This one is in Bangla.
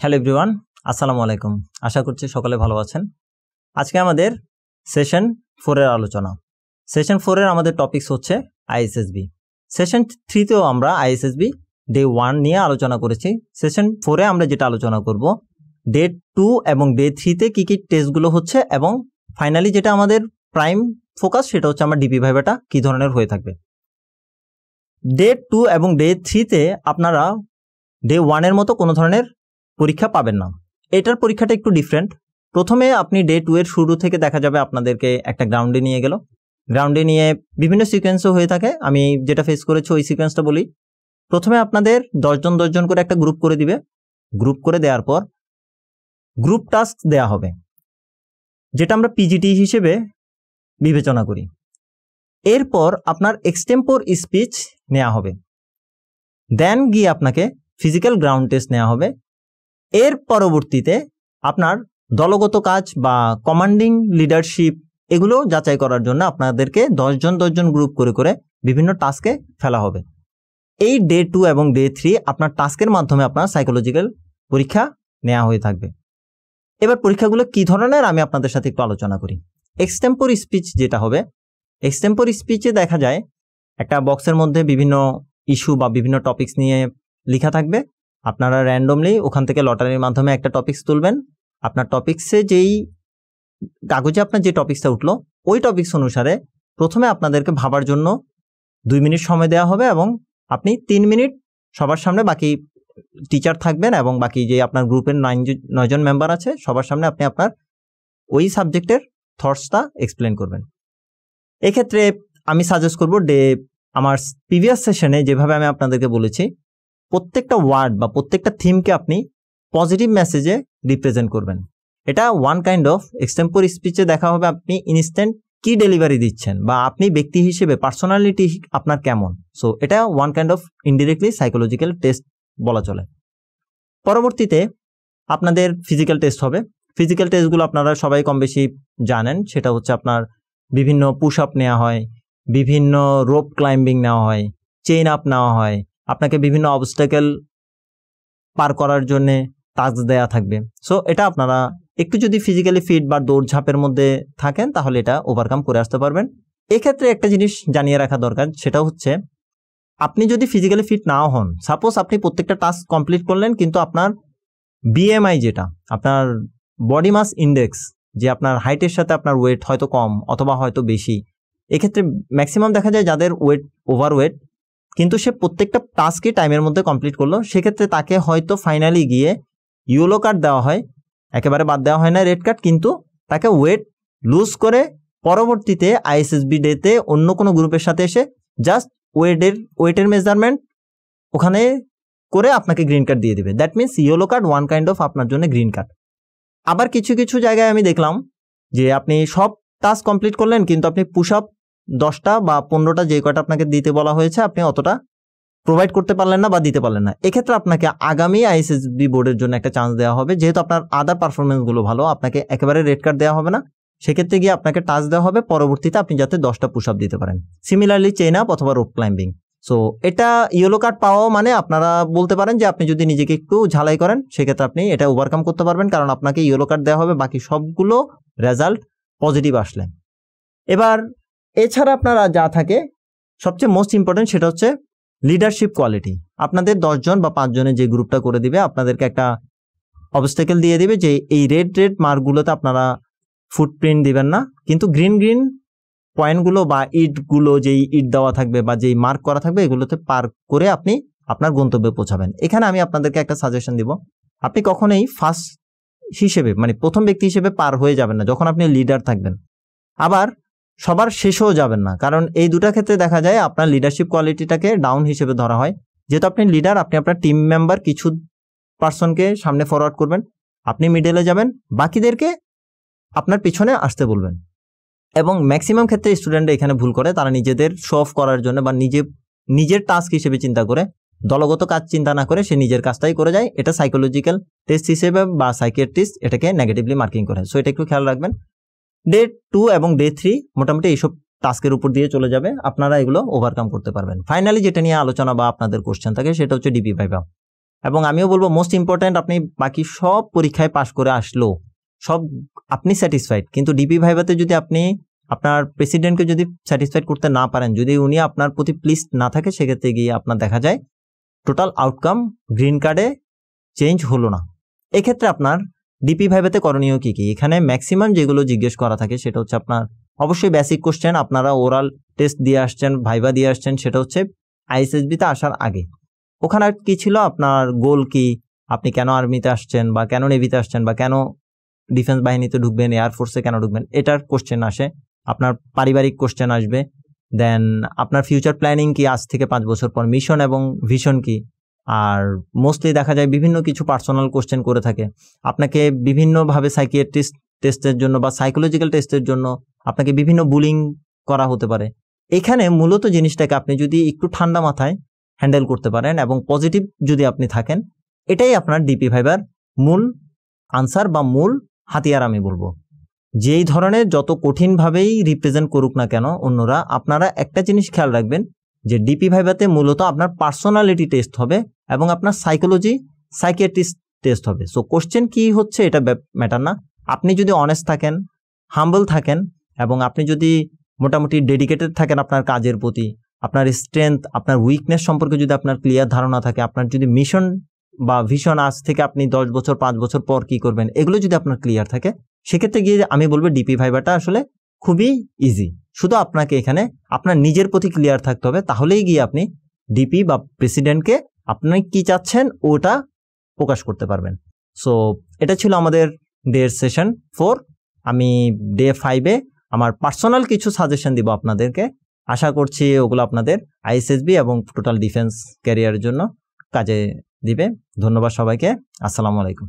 হ্যালো এভরিওয়ান, আসসালামু আলাইকুম। আশা করছি সকলে ভালো আছেন। আজকে আমাদের সেশন 4 এর আলোচনা। সেশন 4 এর আমাদের টপিকস হচ্ছে আইএসএসবি। সেশন 3 তেও আমরা আইএসএসবি ডে 1 নিয়ে আলোচনা করেছি। সেশন 4 এ আমরা যেটা আলোচনা করব, ডে 2 এবং ডে 3 তে কী কী টেস্টগুলো হচ্ছে, এবং ফাইনালি যেটা আমাদের প্রাইম ফোকাস সেটা হচ্ছে আমার ডিপি ভাইভাটা কী ধরনের হয়ে থাকবে। ডে 2 এবং ডে 3 তে আপনারা ডে 1 এর মতো কোনো ধরনের পরীক্ষা পাবেন না। এটার পরীক্ষাটা একটু ডিফারেন্ট। প্রথমে আপনি ডে 2 এর শুরু থেকে দেখা যাবে আপনাদেরকে একটা গ্রাউন্ডে নিয়ে গেল। গ্রাউন্ডে নিয়ে বিভিন্ন সিকোয়েন্সও হয়ে থাকে, আমি যেটা ফেস করেছি ওই সিকোয়েন্সটা বলি। প্রথমে আপনাদের 10 জন করে একটা গ্রুপ করে দিবে। গ্রুপ করে দেওয়ার পর গ্রুপ টাস্ক দেয়া হবে, যেটা আমরা পিজিটি হিসেবে বিবেচনা করি। এরপর আপনার এক্সটেম্পোর স্পিচ নেওয়া হবে, দেন গিয়ে আপনাকে ফিজিক্যাল গ্রাউন্ড টেস্ট নেওয়া হবে। এর পরবর্তীতে আপনার দলগত কাজ বা কমান্ডিং লিডারশিপ এগুলো যাচাই করার জন্য আপনাদেরকে 10 জন গ্রুপ করে করে বিভিন্ন টাস্কে ফেলা হবে। এই ডে 2 এবং ডে 3 আপনার টাস্কের মাধ্যমে আপনার সাইকোলজিক্যাল পরীক্ষা নেওয়া হয়ে থাকবে। এবার পরীক্ষাগুলো কী ধরনের আমি আপনাদের সাথে একটু আলোচনা করি। এক্সটেম্পোর স্পিচ যেটা হবে, এক্সটেম্পোর স্পিচে দেখা যায় একটা বক্সের মধ্যে বিভিন্ন ইস্যু বা বিভিন্ন টপিকস নিয়ে লেখা থাকবে। আপনারা র্যান্ডমলি ওখান থেকে লটারির মাধ্যমে একটা টপিকস তুলবেন। আপনার টপিক্সে যেই কাগজে আপনার যে টপিক্সটা উঠলো ওই টপিক্স অনুসারে প্রথমে আপনাদেরকে ভাবার জন্য 2 মিনিট সময় দেওয়া হবে, এবং আপনি 3 মিনিট সবার সামনে, বাকি টিচার থাকবেন এবং বাকি যে আপনার গ্রুপের 9 জন মেম্বার আছে সবার সামনে আপনি আপনার ওই সাবজেক্টের থটসটা এক্সপ্লেন করবেন। এক্ষেত্রে আমি সাজেস্ট করব আমার প্রিভিয়াস সেশনে যেভাবে আমি আপনাদেরকে বলেছি, প্রত্যেকটা ওয়ার্ড বা প্রত্যেকটা থিমকে আপনি পজিটিভ মেসেজে রিপ্রেজেন্ট করবেন। এটা ওয়ান কাইন্ড অফ এক্সটেম্পোর স্পিচে দেখা হবে আপনি ইনস্ট্যান্ট কি ডেলিভারি দিচ্ছেন বা আপনি ব্যক্তি হিসেবে পার্সোনালিটি আপনার কেমন। সো এটা one kind of indirectly psychological test বলা চলে। পরবর্তীতে আপনাদের ফিজিক্যাল টেস্ট হবে। ফিজিক্যাল টেস্টগুলো আপনারা সবাই কম বেশি জানেন। সেটা হচ্ছে আপনার বিভিন্ন পুশ আপ নেওয়া হয়, বিভিন্ন রোপ ক্লাইম্বিং নেওয়া হয়, চেইন আপ নেওয়া হয়, আপনাকে বিভিন্ন অবস্টাকেল পার করার জন্য টাস্ক দেয়া থাকবে। সো এটা আপনারা একটু যদি ফিজিক্যালি ফিট বা দৌড়ঝাঁপের মধ্যে থাকেন তাহলে এটা ওভারকাম করে আসতে পারবেন। এক্ষেত্রে একটা জিনিস জানিয়ে রাখা দরকার, সেটা হচ্ছে আপনি যদি ফিজিক্যালি ফিট নাও হন, সাপোজ আপনি প্রত্যেকটা টাস্ক কমপ্লিট করলেন কিন্তু আপনার বিএমআই যেটা আপনার বডি মাস ইন্ডেক্স, যে আপনার হাইটের সাথে আপনার ওয়েট হয়তো কম অথবা হয়তো বেশি, এক্ষেত্রে ম্যাক্সিমাম দেখা যায় যাদের ওয়েট ওভারওয়েট কিন্তু সে প্রত্যেকটা টাস্কই টাইমের মধ্যে কমপ্লিট করলো, সেক্ষেত্রে তাকে হয়তো ফাইনালি গিয়ে ইয়েলো কার্ড দেওয়া হয়, একেবারে বাদ দেওয়া হয় না রেড কার্ড, কিন্তু তাকে ওয়েট লুজ করে পরবর্তীতে আইএসএসবি ডেতে অন্য কোনো গ্রুপের সাথে এসে জাস্ট ওয়েটের মেজারমেন্ট ওখানে করে আপনাকে গ্রিন কার্ড দিয়ে দেবে। That means yellow card one kind of আপনার জন্য গ্রিন কার্ড। আবার কিছু কিছু জায়গায় আমি দেখলাম যে আপনি সব টাস্ক কমপ্লিট করলেন কিন্তু আপনি পুশ আপ 10টা বা 15টা যে কয়টা আপনাকে দিতে বলা হয়েছে আপনি অতটা প্রোভাইড করতে পারলেন না বা দিতে পারলেন না। এক্ষেত্রে আপনাকে আগামী আইএসএসবি বোর্ডের জন্য একটা চান্স দেওয়া হবে। যেহেতু আপনার আদার পারফরমেন্সগুলো ভালো, আপনাকে একেবারে রেড কার্ড দেওয়া হবে না। সেক্ষেত্রে গিয়ে আপনাকে টাস্ক দেওয়া হবে পরবর্তীতে আপনি যাতে 10টা পুশ আপ দিতে পারেন। সিমিলারলি চেইন আপ অথবা রোপ ক্লাইম্বিং। সো এটা ইয়েলো কার্ড পাওয়া মানে আপনারা বলতে পারেন যে আপনি যদি নিজেকে একটু ঝালাই করেন সেক্ষেত্রে আপনি এটা ওভারকাম করতে পারবেন, কারণ আপনাকে ইয়েলো কার্ড দেওয়া হবে বাকি সবগুলো রেজাল্ট পজিটিভ আসলে। এবার এছাড়া আপনারা যা থাকে সবচেয়ে মোস্ট ইম্পর্টেন্ট সেটা হচ্ছে লিডারশিপ কোয়ালিটি। আপনাদের 10 জন বা 5 জনের যে গ্রুপটা করে দিবে আপনাদেরকে একটা অবস্টাকেল দিয়ে দিবে যে এই রেড মার্কগুলোতে আপনারা ফুটপ্রিন্ট দিবেন না, কিন্তু গ্রিন পয়েন্টগুলো বা ইটগুলো যেই ইট দেওয়া থাকবে বা যেই মার্ক করা থাকবে এগুলোতে পার করে আপনি আপনার গন্তব্যে পৌঁছাবেন। এখানে আমি আপনাদেরকে একটা সাজেশন দিব, আপনি কখনোই ফার্স্ট হিসেবে মানে প্রথম ব্যক্তি হিসেবে পার হয়ে যাবেন না যখন আপনি লিডার থাকবেন, আবার সবার শেষেও যাবেন না, কারণ এই দুটা ক্ষেত্রে দেখা যায় আপনার লিডারশিপ কোয়ালিটিটাকে ডাউন হিসেবে ধরা হয়। যেহেতু আপনি লিডার, আপনি আপনার টিম মেম্বার কিছু পার্সনকে সামনে ফরওয়ার্ড করবেন, আপনি মিডলে যাবেন, বাকিদেরকে আপনার পিছনে আসতে বলবেন। এবং ম্যাক্সিমাম ক্ষেত্রে স্টুডেন্টরা এখানে ভুল করে, তারা নিজেদের শো অফ করার জন্য বা নিজের টাস্ক হিসেবে চিন্তা করে, দলগত কাজ চিন্তা না করে সে নিজের কাজটাই করে যায়। এটা সাইকোলজিক্যাল টেস্ট হিসেবে বা সাইকিয়াট্রিস্ট এটাকে নেগেটিভলি মার্কিং করে। সো এটা একটু খেয়াল রাখবেন। ডে 2 এবং ডে 3 মোটামুটি এইসব টাস্কের উপর দিয়ে চলে যাবে, আপনারা এগুলো ওভারকাম করতে পারবেন। ফাইনালি যেটা নিয়ে আলোচনা বা আপনাদের কোশ্চেন থাকে সেটা হচ্ছে ডিপি ভাইভা। এবং আমিও বলবো মোস্ট ইম্পর্ট্যান্ট, আপনি বাকি সব পরীক্ষায় পাশ করে আসলো সব আপনি স্যাটিসফাইড, কিন্তু ডিপি ভাইভাতে যদি আপনি আপনার প্রেসিডেন্টকে যদি স্যাটিসফাইড করতে না পারেন, যদি উনি আপনার প্রতি প্লিজড না থাকে, সেক্ষেত্রে গিয়ে আপনার দেখা যায় টোটাল আউটকাম গ্রিন কার্ডে চেঞ্জ হলো না। এক্ষেত্রে আপনার ডিপি ভাইভাতে করণীয় কি কি? এখানে ম্যাক্সিমাম যেগুলো জিজ্ঞেস করা থাকে সেটা হচ্ছে আপনার অবশ্যই বেসিক কোশ্চেন, আপনারা ওরাল টেস্ট দিয়ে আসছেন, ভাইভা দিয়ে আসছেন, সেটা হচ্ছে আইএসএসবিতে আসার আগে। ওখানে আর কি ছিল, আপনার গোল কি, আপনি কেন আর্মিতে আসছেন বা কেন নেভিতে আসছেন বা কেন ডিফেন্স বাহিনীতে ঢুকবেন, এয়ারফোর্সে কেন ঢুকবেন, এটার কোশ্চেন আসে। আপনার পারিবারিক কোশ্চেন আসবে, দেন আপনার ফিউচার প্ল্যানিং কি, আজ থেকে 5 বছর পর মিশন এবং ভিশন কি। আর মোস্টলি দেখা যায় বিভিন্ন কিছু পার্সোনাল কোশ্চেন করে থাকে, আপনাকে বিভিন্নভাবে সাইকিয়াট্রিস্ট টেস্টের জন্য বা সাইকোলজিক্যাল টেস্টের জন্য আপনাকে বিভিন্ন বুলিং করা হতে পারে। এখানে মূলত জিনিসটাকে আপনি যদি একটু ঠান্ডা মাথায় হ্যান্ডেল করতে পারেন এবং পজিটিভ যদি আপনি থাকেন, এটাই আপনার ডিপি ভাইবার মূল আনসার বা মূল হাতিয়ার আমি বলবো। যেই ধরনের যত কঠিনভাবেই রিপ্রেজেন্ট করুক না কেন অন্যরা, আপনারা একটা জিনিস খেয়াল রাখবেন যে ডিপি ভাইভাতে মূলত আপনার পার্সোনালিটি টেস্ট হবে এবং আপনার সাইকোলজি সাইকিয়াট্রিস্ট টেস্ট হবে। সো কোশ্চেন কি হচ্ছে এটা ম্যাটার না, আপনি যদি অনেস্ট থাকেন, হাম্বল থাকেন এবং আপনি যদি মোটামুটি ডেডিকেটেড থাকেন আপনার কাজের প্রতি, আপনার স্ট্রেংথ, আপনার উইকনেস সম্পর্কে যদি আপনার ক্লিয়ার ধারণা থাকে, আপনার যদি মিশন বা ভিশন আজ থেকে আপনি 10 বছর 5 বছর পর কি করবেন, এগুলো যদি আপনার ক্লিয়ার থাকে, সেক্ষেত্রে গিয়ে আমি বলবো ডিপি ভাইভাটা আসলে খুবই ইজি। শুধু আপনাকে এখানে আপনার নিজের প্রতি ক্লিয়ার থাকতে হবে, তাহলেই গিয়ে আপনি ডিপি বা প্রেসিডেন্টকে আপনি কি চাচ্ছেন ওটা প্রকাশ করতে পারবেন। সো এটা ছিল আমাদের ডের সেশন 4। আমি ডে 5-এ আমার পার্সোনাল কিছু সাজেশন দিব আপনাদেরকে, আশা করছি ওগুলো আপনাদের আইএসএসবি এবং টোটাল ডিফেন্স ক্যারিয়ারের জন্য কাজে দিবে। ধন্যবাদ সবাইকে, আসসালামু আলাইকুম।